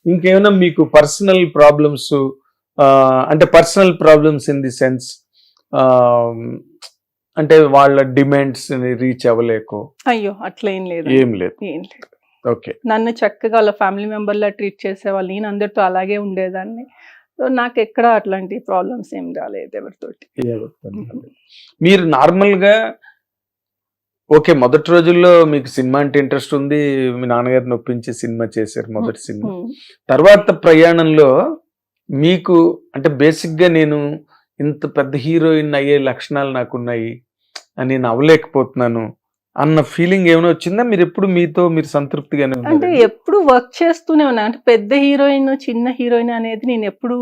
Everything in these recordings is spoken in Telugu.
ఇంకేమైనా మీకు పర్సనల్ ప్రాబ్లమ్స్, అంటే personal problems in the sense అంటే వాళ్ళ డిమాండ్స్ రీచ్ అవ్వలేకో? అయ్యో అట్లా ఏం లేదు. ఓకే. నన్ను చక్కగా వాళ్ళ ఫ్యామిలీ మెంబర్లా ట్రీట్ చేసేవాళ్ళు. నేను అందరితో అలాగే ఉండేదాన్ని. సో నాకు ఎక్కడ అట్లాంటి ప్రాబ్లమ్స్ ఏం రాలేదు ఎవరితోటి. మీరు నార్మల్గా ఓకే, మొదటి రోజుల్లో మీకు సినిమా అంటే ఇంట్రెస్ట్ ఉంది, మీ నాన్నగారిని ఒప్పించి సినిమా చేశారు, మొదటి సినిమా. తర్వాత ప్రయాణంలో మీకు అంటే బేసిక్ గా నేను ఇంత పెద్ద హీరోయిన్ అయ్యే లక్షణాలు నాకున్నాయి అని నేను అవ్వలేకపోతున్నాను అన్న ఫీలింగ్ ఏమైనా వచ్చిందా? మీరు ఎప్పుడు మీతో మీరు సంతృప్తిగానే అంటే ఎప్పుడు వర్క్ చేస్తూనే ఉన్నా. అంటే పెద్ద హీరోయిన్ చిన్న హీరోయిన్ అనేది నేను ఎప్పుడు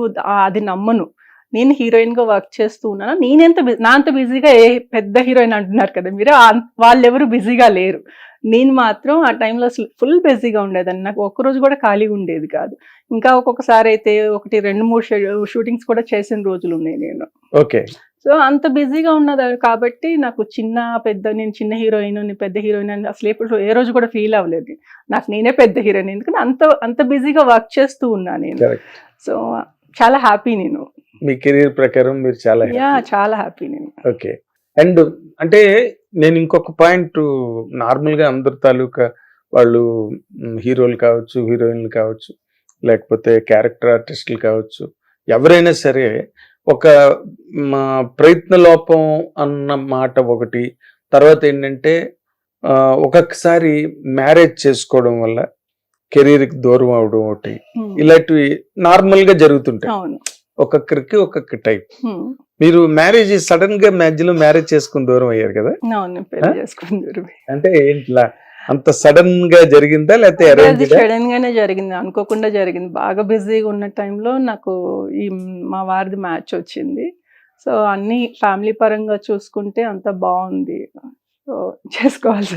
అది నమ్మను. నేను హీరోయిన్ గా వర్క్ చేస్తూ ఉన్నాను. నా అంత బిజీగా ఏ పెద్ద హీరోయిన్ అంటున్నారు కదా మీరు, వాళ్ళెవరు బిజీగా లేరు. నేను మాత్రం ఆ టైంలో అసలు ఫుల్ బిజీగా ఉండేదాన్ని. నాకు ఒక్కరోజు కూడా ఖాళీగా ఉండేది కాదు. ఇంకా ఒక్కొక్కసారి అయితే 1, 2, 3 షూటింగ్స్ కూడా చేసిన రోజులు ఉన్నాయి నేను. ఓకే. సో అంత బిజీగా ఉన్నది కాబట్టి నాకు నేను చిన్న హీరోయిన్, పెద్ద హీరోయిన్ అని అసలు ఎప్పుడు ఏ రోజు కూడా ఫీల్ అవ్వలేదు. నాకు నేనే పెద్ద హీరోయిన్, ఎందుకంటే అంత బిజీగా వర్క్ చేస్తూ ఉన్నా నేను. సో చాలా హ్యాపీ నేను. మీ కెరీర్ ప్రకారం మీరు చాలా హ్యాపీ నేను. ఓకే. అండ్ అంటే నేను ఇంకొక పాయింట్, నార్మల్ గా అందరి తాలూకా వాళ్ళు హీరోలు కావచ్చు, హీరోయిన్లు కావచ్చు, లేకపోతే క్యారెక్టర్ ఆర్టిస్టులు కావచ్చు, ఎవరైనా సరే ఒక ప్రయత్న లోపం అన్న మాట ఒకటి, తర్వాత ఏంటంటే ఒక్కొక్కసారి మ్యారేజ్ చేసుకోవడం వల్ల కెరీర్కి దూరం అవడం ఒకటి, ఇలాంటివి నార్మల్ గా జరుగుతుంటాయి. ఒక్కొక్కరికి ఒక్కొక్క టైప్. మీరు మ్యారేజ్ సడన్ గా మధ్యలో మ్యారేజ్ చేసుకుని దూరం అయ్యారు కదా, అంటే ఏంటిలా అంత సడన్ గా జరిగిందా లేకపోతే సడన్ గానే జరిగింది, అనుకోకుండా జరిగింది. బాగా బిజీగా ఉన్న టైంలో నాకు మా వారిది మ్యాచ్ వచ్చింది. సో అన్ని ఫ్యామిలీ పరంగా చూసుకుంటే అంత బాగుంది. సో చేసుకోవాల్సి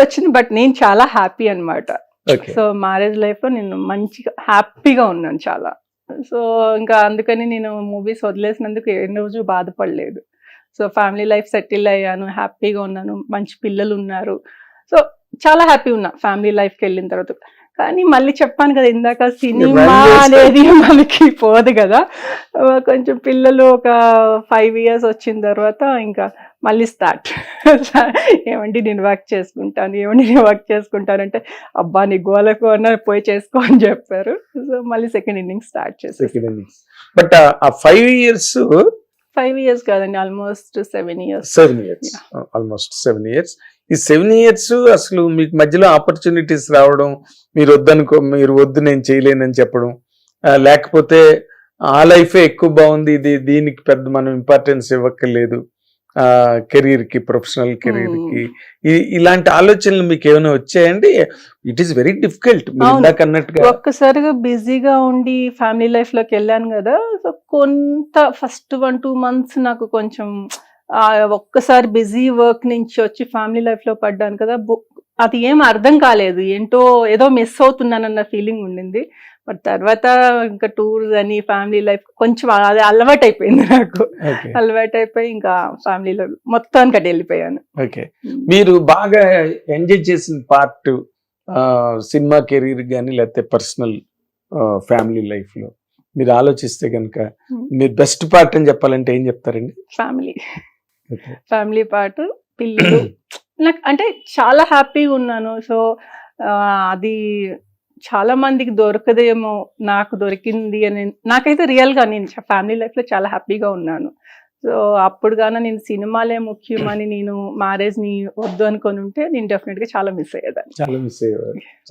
వచ్చింది. బట్ నేను చాలా హ్యాపీ అన్నమాట. సో మ్యారేజ్ లైఫ్ లో నేను మంచిగా హ్యాపీగా ఉన్నాను చాలా. సో ఇంకా అందుకని నేను మూవీస్ వదిలేసినందుకు ఏ రోజు బాధపడలేదు. సో ఫ్యామిలీ లైఫ్ సెటిల్ అయ్యాను, హ్యాపీగా ఉన్నాను, మంచి పిల్లలు ఉన్నారు. సో చాలా హ్యాపీ ఉన్నా ఫ్యామిలీ లైఫ్కి వెళ్ళిన తర్వాత. కానీ మళ్ళీ చెప్పాను కదా ఇందాక, సినిమా అనేది మనకి పోదు కదా. కొంచెం పిల్లలు ఒక 5 years వచ్చిన తర్వాత ఇంకా మళ్ళీ స్టార్ట్. ఏమండి నేను వర్క్ చేసుకుంటాను అంటే, అబ్బా నీ గోలకు అన్న పోయి చేసుకో అని చెప్పారు. సో మళ్ళీ సెకండ్ ఇన్నింగ్ స్టార్ట్ చేశాను. బట్ ఆ 5 years 5 years కాదండి, ఆల్మోస్ట్ 7 years. Almost 7 years. ఈ 7 years అసలు మీకు మధ్యలో ఆపర్చునిటీస్ రావడం, మీరు వద్దు నేను చేయలేనని చెప్పడం, లేకపోతే ఆ లైఫే ఎక్కువ బాగుంది, దీనికి పెద్ద మనం ఇంపార్టెన్స్ ఇవ్వక్కర్లేదు కెరీర్ కి, ప్రొఫెషనల్ కెరీర్ కి, ఇలాంటి ఆలోచనలు మీకు ఏమైనా వచ్చాయండి? It is very difficult. అన్నట్టుగా ఒక్కసారిగా బిజీగా ఉండి ఫ్యామిలీ లైఫ్ లోకి వెళ్ళాను కదా. సో కొంత ఫస్ట్ 1-2 months నాకు కొంచెం ఒక్కసారి బిజీ వర్క్ నుంచి వచ్చి ఫ్యామిలీ లైఫ్ లో పడ్డాను కదా, అది ఏం అర్థం కాలేదు. ఏదో మిస్ అవుతున్నానన్న ఫీలింగ్ ఉండింది. బట్ తర్వాత ఇంకా టూర్స్ అని ఫ్యామిలీ లైఫ్ కొంచెం అది అలవాటు అయిపోయింది నాకు. అలవాటు అయిపోయి ఇంకా ఫ్యామిలీలో మొత్తానికి అటు వెళ్ళిపోయాను. ఓకే. మీరు బాగా ఎంజాయ్ చేసిన పార్ట్ సినిమా కెరీర్ కానీ లేకపోతే పర్సనల్ ఫ్యామిలీ లైఫ్ లో మీరు ఆలోచిస్తే కనుక మీరు బెస్ట్ పార్ట్ అని చెప్పాలంటే ఏం చెప్తారండి? ఫ్యామిలీ పార్ట్, పిల్లలు. నాకు అంటే చాలా హ్యాపీగా ఉన్నాను. సో అది చాలా మందికి దొరకదేమో, నాకు దొరికింది అని. నాకైతే రియల్గా నేను ఫ్యామిలీ లైఫ్లో చాలా హ్యాపీగా ఉన్నాను. సో అప్పుడు గాన నేను సినిమాలే ముఖ్యమని నేను మ్యారేజ్ని వద్దు అనుకొని ఉంటే నేను డెఫినెట్గా చాలా మిస్ అయ్యేదాన్ని.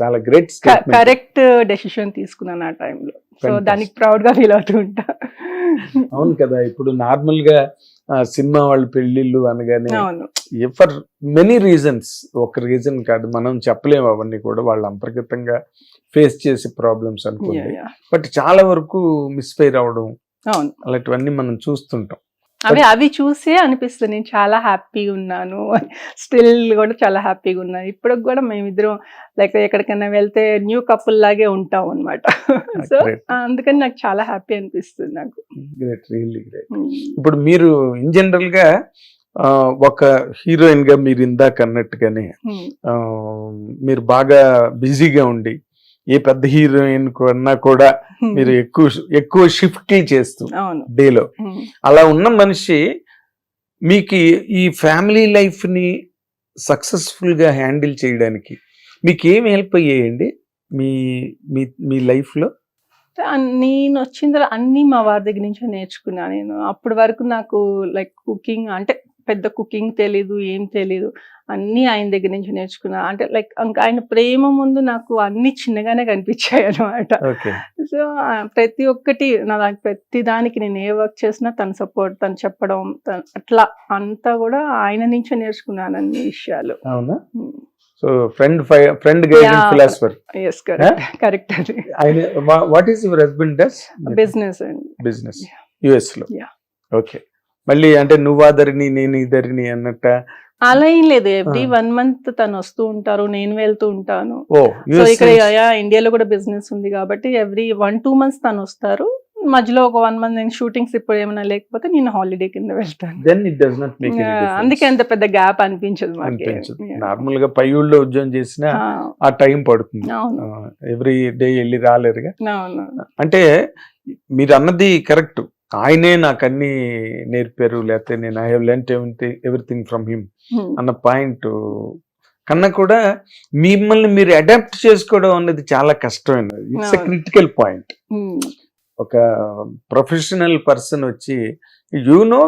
చాలా గ్రేట్, కరెక్ట్ డెసిషన్ తీసుకున్నాను ఆ టైంలో. సో దానికి ప్రౌడ్గా ఫీల్ అవుతూ ఉంటా. అవును కదా. ఇప్పుడు నార్మల్ గా సినిమా వాళ్ళు పెళ్లిళ్ళు అనగానే ఫర్ మెనీ రీజన్స్, ఒక రీజన్ కాదు, మనం చెప్పలేము అవన్నీ కూడా, వాళ్ళు అంతర్గతంగా ఫేస్ చేసే ప్రాబ్లమ్స్ అనుకోండి. బట్ చాలా వరకు మిస్ఫైర్ అవడం అలాంటివన్నీ మనం చూస్తుంటాం. అవి చూసే అనిపిస్తుంది నేను చాలా హ్యాపీగా ఉన్నాను. స్టిల్ కూడా చాలా హ్యాపీగా ఉన్నాను. ఇప్పటికి కూడా మేమిద్దరం లైక్ ఎక్కడికైనా వెళ్తే న్యూ కపుల్ లాగే ఉంటాం అనమాట. సో అందుకని నాకు చాలా హ్యాపీ అనిపిస్తుంది నాకు. Great, really great. ఇప్పుడు మీరు ఇన్ జనరల్ గా ఒక హీరోయిన్ గా మీరు ఇందాక అన్నట్టుగానే మీరు బాగా బిజీగా ఉండి ఏ పెద్ద హీరోయిన్ కన్నా కూడా మీరు ఎక్కువ షిఫ్ట్ చేస్తూ అవును. డేలో అలా ఉన్న మనిషి మీకు ఈ ఫ్యామిలీ లైఫ్ ని సక్సెస్ఫుల్ గా హ్యాండిల్ చేయడానికి మీకు ఏం హెల్ప్ అయ్యాయండి మీ మీ మీ లైఫ్ లో? నేను వచ్చిన తర్వాత అన్ని మా వారి దగ్గర నుంచి నేర్చుకున్నా. నేను అప్పటి వరకు నాకు లైక్ కుకింగ్ అంటే పెద్ద కుకింగ్ తెలీదు, ఏం తెలీదు. అన్నీ ఆయన దగ్గర నుంచి నేర్చుకున్నా. అంటే లైక్ ఇంకా ఆయన ప్రేమ ముందు నాకు అన్ని చిన్నగానే కనిపించాయి అనమాట. సో ప్రతి ఒక్కటి ప్రతి దానికి నేను ఏ వర్క్ చేసినా తన సపోర్ట్, తను చెప్పడం, అట్లా అంతా కూడా ఆయన నుంచే నేర్చుకున్నాను అన్ని విషయాలు. అవునా? So friend guided philosopher. yes correct అది. What is your husband does? Business US లో. ఓకే. మళ్ళీ అంటే నువ్వు ఆదరిని నేను ఇద్దరిని అన్నట్ట అలా ఏం లేదు. ఎవ్రీ 1 month తను వస్తూ ఉంటారు, నేను వెళ్తూ ఉంటాను. సో ఇక్కడ ఇండియాలో కూడా బిజినెస్ ఉంది కాబట్టి ఎవ్రీ 1-2 months తను వస్తారు. మధ్యలో ఒక 1 month నేను షూటింగ్స్ ఇప్పుడు ఏమైనా లేకపోతే నేను హాలిడే కింద వెళ్తాను. అందుకే అంత పెద్ద గ్యాప్ అనిపించదు. నార్మల్ గా పై ఊళ్ళో ఉద్యోగం చేసినా ఆ టైం పడుతుంది. ఎవ్రీ డే వెళ్ళి రాలేరుగా. అంటే మీరు అన్నది కరెక్ట్. ఆయనే నాకు అన్ని నేర్పారు, లేకపోతే నేను I have learned everything from him అన్న పాయింట్ కన్నా కూడా మిమ్మల్ని మీరు అడాప్ట్ చేసుకోవడం అనేది చాలా కష్టమైనది. It's a critical point. ఒక ప్రొఫెషనల్ పర్సన్ వచ్చి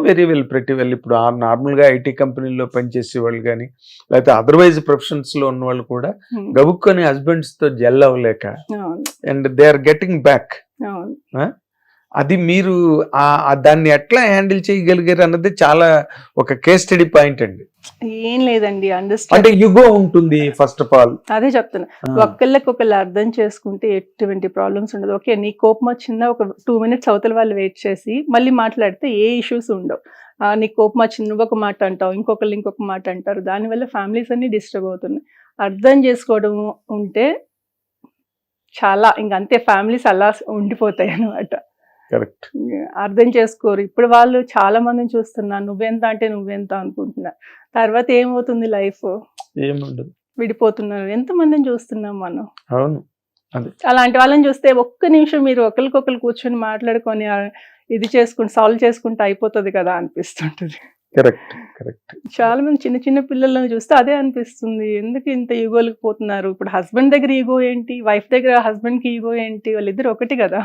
వెరీ వెల్ ప్రెటీ వెల్ ఇప్పుడు నార్మల్ గా ఐటీ కంపెనీలో పనిచేసే వాళ్ళు కానీ లేకపోతే అదర్వైజ్ ప్రొఫెషన్స్ లో ఉన్న వాళ్ళు కూడా గబుక్కొని హస్బెండ్స్ తో జెల్ అవ్వలేక and they are getting back. అది మీరు దాన్ని ఎట్లా హ్యాండిల్ చేయగలిగారు అన్నది చాలా ఒక కేస్ స్టడీ పాయింట్ అండి. ఏం లేదండి, అంటే యుగో ఉంటుంది ఫస్ట్ ఆఫ్ ఆల్. అదే చెప్తున్నా, ఒకళ్ళకి ఒకళ్ళు అర్థం చేసుకుంటే ఎటువంటి ప్రాబ్లమ్స్ ఉండదు. ఓకే, నీ కోపం వచ్చిందా ఒక 2 minutes అవతల వాళ్ళు వెయిట్ చేసి మళ్ళీ మాట్లాడితే ఏ ఇష్యూస్ ఉండవు. నీ కోపం వచ్చింది, నువ్వు ఒక మాట అంటావు, ఇంకొకళ్ళు ఇంకొక మాట అంటారు, దానివల్ల ఫ్యామిలీస్ అన్ని డిస్టర్బ్ అవుతున్నాయి. అర్థం చేసుకోవడం ఉంటే చాలా ఇంకంతే, ఫ్యామిలీస్ అలా ఉండిపోతాయి అన్నమాట. కరెక్ట్. అర్థం చేసుకోరు. ఇప్పుడు వాళ్ళు చాలా మందిని చూస్తున్నా, నువ్వెంత అంటే నువ్వెంత అనుకుంటున్నా, తర్వాత ఏమవుతుంది లైఫ్ ఏముండదు, విడిపోతున్నారు. ఎంతమందిని చూస్తున్నాం మనం. అవును. అలాంటి వాళ్ళని చూస్తే ఒక్క నిమిషం మీరు ఒకరికొకరు కూర్చొని మాట్లాడుకొని ఇది చేసుకుంటే సాల్వ్ చేసుకుంటే అయిపోతుంది కదా అనిపిస్తుంటది. కరెక్ట్. చాలా మంది చిన్న చిన్న పిల్లలను చూస్తే అదే అనిపిస్తుంది, ఎందుకు ఇంత ఈగోలకు పోతున్నారు. ఇప్పుడు హస్బెండ్ దగ్గర ఈగో ఏంటి, వైఫ్ దగ్గర హస్బెండ్ కి ఈగో ఏంటి, వాళ్ళిద్దరు ఒకటి కదా.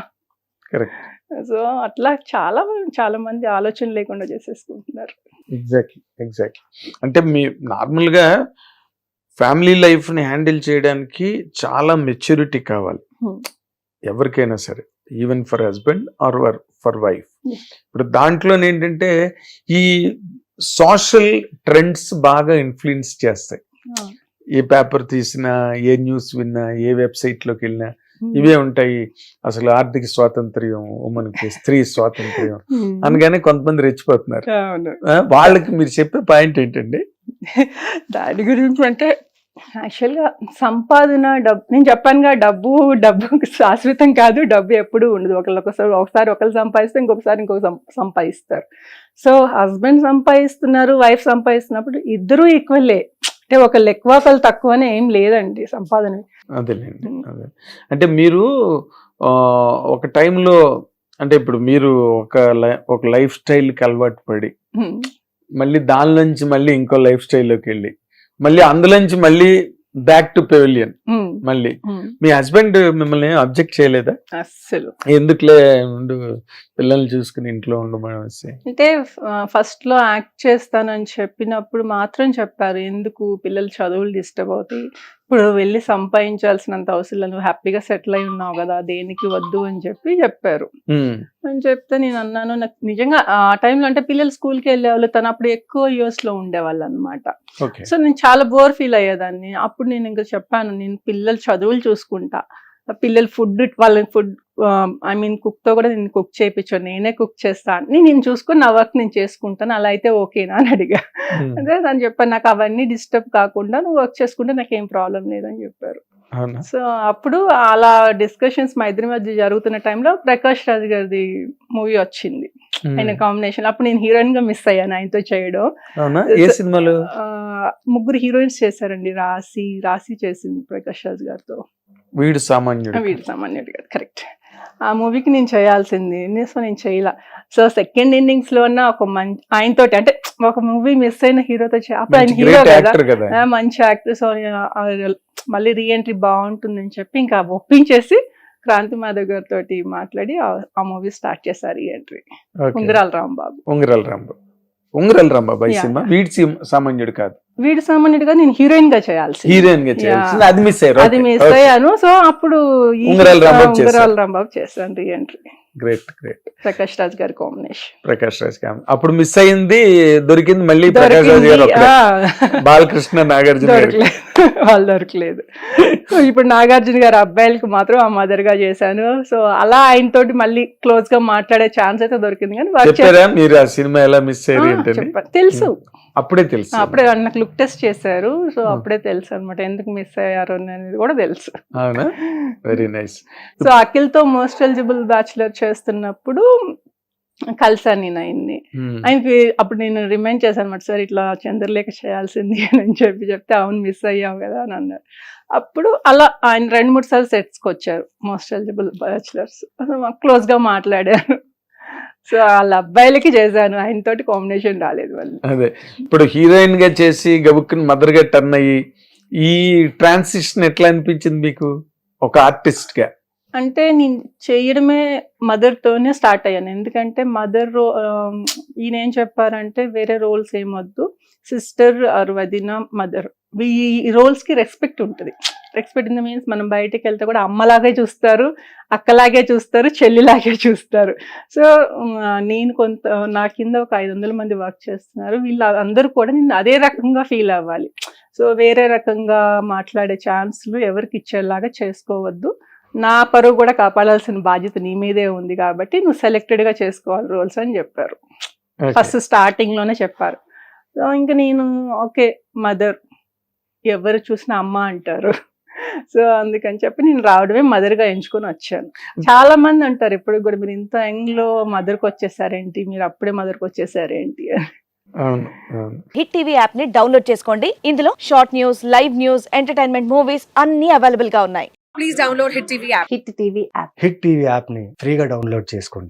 సో అట్లా చాలా మంది ఆలోచన లేకుండా చేసేసుకుంటున్నారు. ఎగ్జాక్ట్లీ. అంటే మీ నార్మల్ గా ఫ్యామిలీ లైఫ్ ని హ్యాండిల్ చేయడానికి చాలా మెచ్యూరిటీ కావాలి ఎవరికైనా సరే, even for husband or for wife. ఇప్పుడు దాంట్లో ఏంటంటే ఈ సోషల్ ట్రెండ్స్ బాగా ఇన్ఫ్లుయెన్స్ చేస్తాయి. ఏ పేపర్ తీసినా, ఏ న్యూస్ విన్నా, ఏ వెబ్సైట్ లోకి వెళ్ళినా ఇవే ఉంటాయి. అసలు ఆర్థిక స్వాతంత్ర్యం, మనకి స్త్రీ స్వాతంత్ర్యం అనగానే కొంతమంది రెచ్చిపోతున్నారు. వాళ్ళకి మీరు చెప్పే పాయింట్ ఏంటండి దాని గురించి? అంటే యాక్చువల్గా సంపాదన, డబ్బు, నేను చెప్పానుగా డబ్బు శాశ్వతం కాదు, డబ్బు ఎప్పుడూ ఉండదు. ఒకసారి ఒకరు సంపాదిస్తే ఇంకొకసారి సంపాదిస్తారు. సో హస్బెండ్ సంపాదిస్తున్నారు, వైఫ్ సంపాదిస్తున్నప్పుడు ఇద్దరూ ఈక్వల్లే. అంటే ఒకళ్ళు ఎక్కువ ఒకళ్ళు తక్కువనే ఏం లేదండి సంపాదన. అదేలేండి. అంటే మీరు ఒక టైంలో అంటే ఇప్పుడు మీరు ఒక లైఫ్ స్టైల్కి అలవాటు పడి మళ్ళీ దాని నుంచి మళ్ళీ ఇంకో లైఫ్ స్టైల్లోకి వెళ్ళి మళ్ళీ అందులోంచి మళ్ళీ బ్యాక్ టు పెవిలియన్ మళ్ళీ మీ హస్బెండ్ మిమ్మల్ని అబ్జెక్ట్ చేయలేదా? అస్సలు. ఎందుకులే ఉండు, పిల్లల్ని చూసుకుని ఇంట్లో ఉండమని. అంటే ఫస్ట్ లో యాక్ట్ చేస్తానని చెప్పినప్పుడు మాత్రం చెప్పారు, ఎందుకు పిల్లలు చదువులు డిస్టర్బ్ అవుతాయి, ఇప్పుడు వెళ్ళి సంపాదించాల్సినంత అవసరం, నువ్వు హ్యాపీగా సెటిల్ అయి ఉన్నావు కదా, దేనికి వద్దు అని చెప్పారు. అని చెప్తే నేను అన్నాను, నాకు నిజంగా ఆ టైంలో అంటే పిల్లలు స్కూల్కి వెళ్ళేవాళ్ళు, తను అప్పుడు ఎక్కువ యూఎస్ లో ఉండేవాళ్ళు అనమాట. సో నేను చాలా బోర్ ఫీల్ అయ్యేదాన్ని. అప్పుడు నేను ఇంకా చెప్పాను, నేను పిల్లలు చదువులు చూసుకుంటా, పిల్లలు వాళ్ళని ఫుడ్ కుక్ తో కూడా నేను కుక్ చేయించాను, నేనే కుక్ చేస్తాను, నేను చూసుకుని నా వర్క్ నేను చేసుకుంటాను, అలా అయితే ఓకేనా అని అడిగా. అదే తను చెప్పాను, నాకు అవన్నీ డిస్టర్బ్ కాకుండా నువ్వు వర్క్ చేసుకుంటే నాకేం ప్రాబ్లం లేదని చెప్పారు. సో అప్పుడు అలా డిస్కషన్స్ మా ఇద్దరి మధ్య జరుగుతున్న టైంలో ప్రకాష్ రాజ్ గారిది మూవీ వచ్చింది, ఆయన కాంబినేషన్. అప్పుడు నేను హీరోయిన్ గా మిస్ అయ్యాను ఆయనతో చేయడం. సినిమాలో 3 హీరోయిన్స్ చేశారండి. రాశి చేసింది ప్రకాష్ రాజ్ గారితో. వీడు సామాన్యుడు. వీడు సామాన్యుడు కాదు, కరెక్ట్. ఆ మూవీకి నేను చేయాల్సింది, సో నేను చేయలా. సో సెకండ్ ఇన్నింగ్స్ లో ఒక మంచి ఆయనతోటి, అంటే ఒక మూవీ మిస్ అయిన హీరోతో అప్పుడు ఆయన హీరో గ్రేట్ కదా, యాక్టర్ కదా. మంచి యాక్టర్. సో మళ్ళీ రీఎంట్రీ బాగుంటుందని చెప్పి ఇంకా ఒప్పించేసి క్రాంతి మాధవ్ గారితో మాట్లాడి ఆ మూవీ స్టార్ట్ చేశారు రీఎంట్రీ. Okay. ఉంగరాల రాంబాబు. ఉంగరాల రాంబాబు. ఉంగరాల రాంబాబు ఈ Yeah. సినిమా. వీడి సామాన్యుడు కాదు, వీడు సామాన్యుడిగా నేను హీరోయిన్ గా చేయాల్సి, హీరోయిన్ గా చేయాల్సింది. అది మిస్ అయ్యారు. అది మిస్ అయ్యాను. సో అప్పుడు ఉంగరాల రాంబాబు చేశారు. ఉంగరాల రాంబాబు చేశాను reentry. Great great. Prakash Raj గారి కాంబినేషన్. ప్రకాష్ రాజ్ అప్పుడు మిస్ అయింది, దొరికింది మళ్ళీ ప్రకాష్ రాజ్ గారు ఒక్కడే. బాలకృష్ణ, నాగార్జున గారు దొరకలేదు, వాళ్ళు దొరకలేదు. సో ఇప్పుడు నాగార్జున గారి అబ్బాయిలకు మాత్రం ఆ మదర్ గా చేశాను. సో అలా ఆయనతోటి మళ్ళీ క్లోజ్ గా మాట్లాడే ఛాన్స్ అయితే దొరికింది. కానీ వర్క్ చెప్పారా మీరు ఆ సినిమా ఎలా మిస్ అయ్యారు ఏంటని? చెప్పాను, తెలుసు. అప్పుడే తెలుసు. అప్పుడే నాకు లుక్ టెస్ట్ చేశారు. సో అప్పుడే తెలుసు అనమాట ఎందుకు మిస్ అయ్యారు అనేది కూడా తెలుసు. అవునా, వెరీ నైస్. సో అఖిల్ తో మోస్ట్ ఎలిజిబుల్ బ్యాచులర్ చేస్తున్నప్పుడు కలిసాను నేను ఆయన్ని. ఆయనకి అప్పుడు నేను రిమైండ్ చేశాను అనమాట, సార్ ఇట్లా చంద్రలేఖ చేయాల్సింది అని చెప్తే అవును మిస్ అయ్యావు కదా అని అన్నారు. అప్పుడు అలా ఆయన 2-3 సార్లు సెట్స్కి వచ్చారు మోస్ట్ ఎలిజిబుల్ బ్యాచులర్స్. క్లోజ్ గా మాట్లాడారు. సో వాళ్ళ అబ్బాయిలకి చేశాను, ఆయనతోటి కాంబినేషన్ రాలేదు వాళ్ళు. అదే ఇప్పుడు హీరోయిన్ గా చేసి గబుక్కుని మదర్ గా టర్న్ అయ్యి ఈ ట్రాన్సిషన్ ఎట్లా అనిపించింది మీకు ఒక ఆర్టిస్ట్ గా? అంటే నేను చేయడమే మదర్ తోనే స్టార్ట్ అయ్యాను. ఎందుకంటే మదర్ ఈయన ఏం చెప్పారంటే వేరే రోల్స్ ఏమొద్దు, సిస్టర్ ఆర్ వదిన, మదర్, ఈ రోల్స్ కి రెస్పెక్ట్ ఉంటుంది. రెస్పెక్ట్ ఇన్ ద మీన్స్ మనం బయటకు వెళ్తే కూడా అమ్మలాగే చూస్తారు, అక్కలాగే చూస్తారు, చెల్లిలాగే చూస్తారు. సో నేను నా కింద ఒక 500 మంది వర్క్ చేస్తున్నారు, వీళ్ళు అందరూ కూడా నేను అదే రకంగా ఫీల్ అవ్వాలి. సో వేరే రకంగా మాట్లాడే ఛాన్స్లు ఎవరికి ఇచ్చేలాగా చేసుకోవద్దు, నా పరువు కూడా కాపాడాల్సిన బాధ్యత నీ మీదే ఉంది కాబట్టి నువ్వు సెలెక్టెడ్ గా చేసుకోవాలి రోల్స్ అని చెప్పారు. ఫస్ట్ స్టార్టింగ్ లోనే చెప్పారు. సో ఇంకా నేను ఓకే మదర్, ఎవరు చూసినా అమ్మ అంటారు. సో అందుకని చెప్పి నేను రావడమే మదర్ గా ఎంచుకొని వచ్చాను. చాలా మంది అంటారు ఇప్పుడు కూడా, మీరు ఇంత యంగ్ లో మదర్కి వచ్చేసారేంటి, మీరు అప్పుడే మదర్కి వచ్చేసారేంటి అని. హిట్ టీవీ యాప్ ని డౌన్లోడ్ చేసుకోండి. ఇందులో short news, live news, entertainment movies అన్ని అవైలబుల్ గా ఉన్నాయి. Please download Hit TV app. Hit TV app. Hit TV app ని ఫ్రీగా డౌన్లోడ్ చేసుకోండి.